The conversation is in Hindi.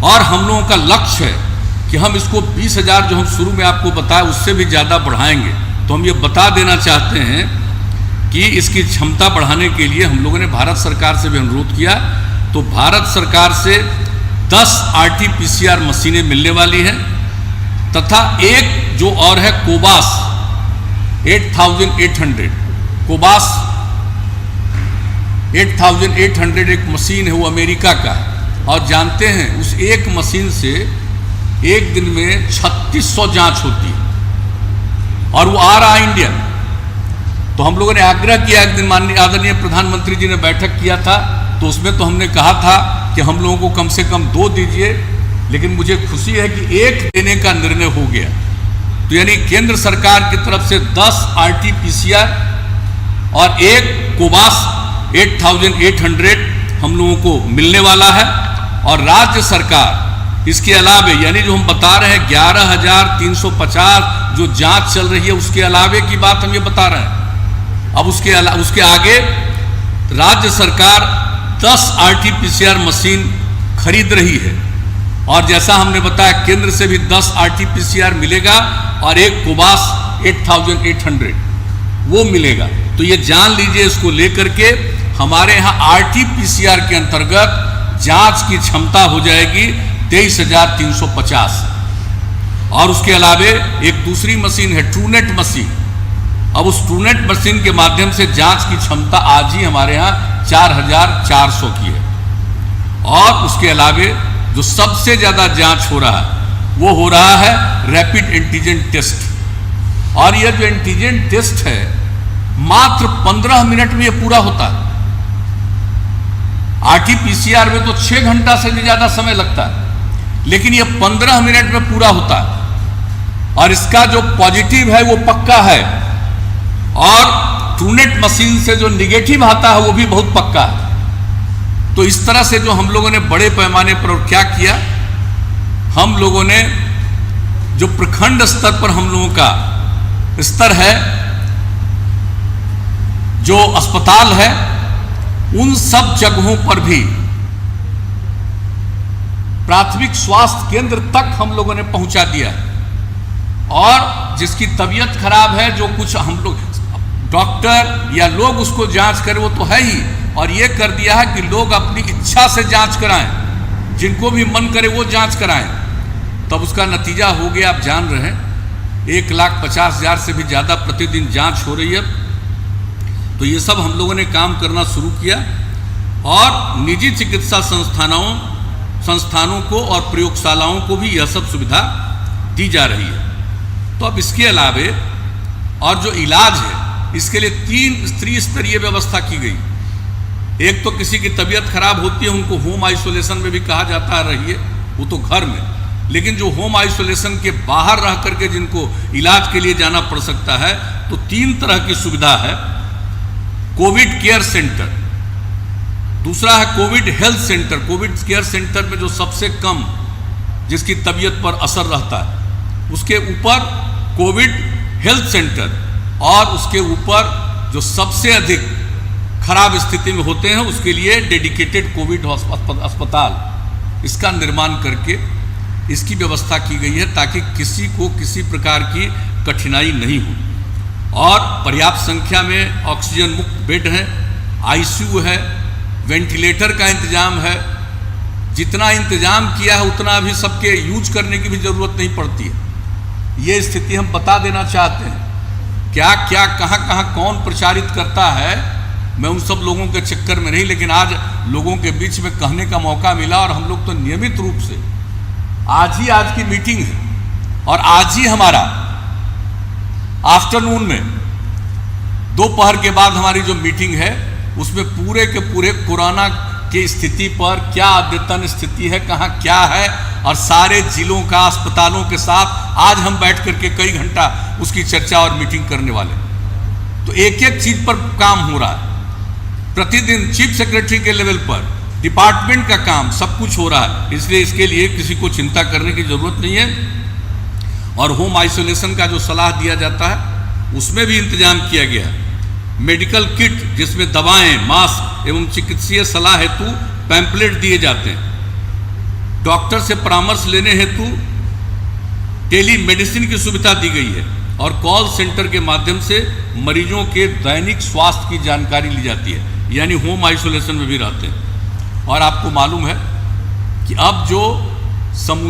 और हम लोगों का लक्ष्य है कि हम इसको 20,000 जो हम शुरू में आपको बताया उससे भी ज़्यादा बढ़ाएंगे। तो हम ये बता देना चाहते हैं कि इसकी क्षमता बढ़ाने के लिए हम लोगों ने भारत सरकार से भी अनुरोध किया। तो भारत सरकार से 10 RT-PCR मशीनें मिलने वाली हैं तथा एक जो और है कोबास 8800 कोबास 8800 एक मशीन है, वो अमेरिका का है। और जानते हैं उस एक मशीन से एक दिन में 3600 जांच होती है और वो आ रहा है इंडिया। तो हम लोगों ने आग्रह किया, एक दिन माननीय आदरणीय प्रधानमंत्री जी ने बैठक किया था, तो उसमें तो हमने कहा था कि हम लोगों को कम से कम 2 दीजिए, लेकिन मुझे खुशी है कि 1 देने का निर्णय हो गया। तो यानी केंद्र सरकार की तरफ से 10 RT-PCR और एक कोबास 8800 हम लोगों को मिलने वाला है। और राज्य सरकार इसके अलावे यानी जो हम बता रहे हैं 11,350 जो जांच चल रही है उसके अलावे की बात हम ये बता रहे हैं। अब उसके आगे राज्य सरकार 10 RT-PCR मशीन खरीद रही है और जैसा हमने बताया केंद्र से भी 10 RT-PCR मिलेगा और एक कोबास 8800 वो मिलेगा। तो ये जान लीजिए, इसको लेकर के हमारे यहाँ RT-PCR के अंतर्गत जांच की क्षमता हो जाएगी 23,350। और उसके अलावे एक दूसरी मशीन है ट्रूनेट मशीन। अब उस ट्रूनेट मशीन के माध्यम से जांच की क्षमता आज ही हमारे यहाँ 4,400 की है। और उसके अलावे जो सबसे ज़्यादा जांच हो रहा है वो हो रहा है रैपिड एंटीजन टेस्ट। और यह जो एंटीजन टेस्ट है मात्र 15 मिनट में ये पूरा होता है। RT-PCR में तो 6 घंटा से भी ज़्यादा समय लगता है, लेकिन ये 15 मिनट में पूरा होता है। और इसका जो पॉजिटिव है वो पक्का है और ट्रूनेट मशीन से जो निगेटिव आता है वो भी बहुत पक्का है। तो इस तरह से जो हम लोगों ने बड़े पैमाने पर और क्या किया, हम लोगों ने जो प्रखंड स्तर पर हम लोगों का स्तर है, जो अस्पताल है, उन सब जगहों पर भी प्राथमिक स्वास्थ्य केंद्र तक हम लोगों ने पहुंचा दिया। और जिसकी तबीयत खराब है, जो कुछ हम लोग डॉक्टर या लोग उसको जांच करें वो तो है ही, और ये कर दिया है कि लोग अपनी इच्छा से जांच कराएं, जिनको भी मन करे वो जांच कराएं। तब उसका नतीजा हो गया, आप जान रहे हैं 1,50,000 से भी ज़्यादा प्रतिदिन जांच हो रही है। तो ये सब हम लोगों ने काम करना शुरू किया और निजी चिकित्सा संस्थानों को और प्रयोगशालाओं को भी यह सब सुविधा दी जा रही है। तो अब इसके अलावे और जो इलाज है इसके लिए 3 त्रिस्तरीय व्यवस्था की गई। एक तो किसी की तबीयत खराब होती है उनको होम आइसोलेशन में भी कहा जाता है रहिए, वो तो घर में, लेकिन जो होम आइसोलेशन के बाहर रह करके जिनको इलाज के लिए जाना पड़ सकता है, तो 3 तरह की सुविधा है। कोविड केयर सेंटर, दूसरा है Covid health centre. Covid care centre में जो सबसे कम जिसकी तबीयत पर असर रहता है, उसके ऊपर कोविड हेल्थ सेंटर, और उसके ऊपर जो सबसे अधिक खराब स्थिति में होते हैं उसके लिए डेडिकेटेड कोविड अस्पताल, इसका निर्माण करके इसकी व्यवस्था की गई है ताकि किसी को किसी प्रकार की कठिनाई नहीं हो। और पर्याप्त संख्या में ऑक्सीजन मुक्त बेड हैं, ICU है, वेंटिलेटर का इंतजाम है। जितना इंतजाम किया है उतना अभी सबके यूज करने की भी ज़रूरत नहीं पड़ती है। ये स्थिति हम बता देना चाहते हैं। क्या क्या कहाँ कहाँ कौन प्रचारित करता है, मैं उन सब लोगों के चक्कर में नहीं, लेकिन आज लोगों के बीच में कहने का मौका मिला और हम लोग तो नियमित रूप से आज की मीटिंग है और आज ही हमारा आफ्टरनून में दोपहर के बाद हमारी जो मीटिंग है उसमें पूरे के पूरे कोरोना की स्थिति पर क्या अद्यतन स्थिति है, कहाँ क्या है, और सारे जिलों का अस्पतालों के साथ आज हम बैठ करके कई घंटा उसकी चर्चा और मीटिंग करने वाले। तो एक एक चीज़ पर काम हो रहा है प्रतिदिन, चीफ सेक्रेटरी के लेवल पर डिपार्टमेंट का काम सब कुछ हो रहा है, इसलिए इसके लिए किसी को चिंता करने की ज़रूरत नहीं है। और होम आइसोलेशन का जो सलाह दिया जाता है उसमें भी इंतजाम किया गया है। मेडिकल किट जिसमें दवाएं, मास्क एवं चिकित्सीय सलाह हेतु पैम्पलेट दिए जाते हैं। डॉक्टर से परामर्श लेने हेतु टेली मेडिसिन की सुविधा दी गई है और कॉल सेंटर के माध्यम से मरीजों के दैनिक स्वास्थ्य की जानकारी ली जाती है, यानी होम आइसोलेशन में भी रहते हैं। और आपको मालूम है कि अब जो समूचे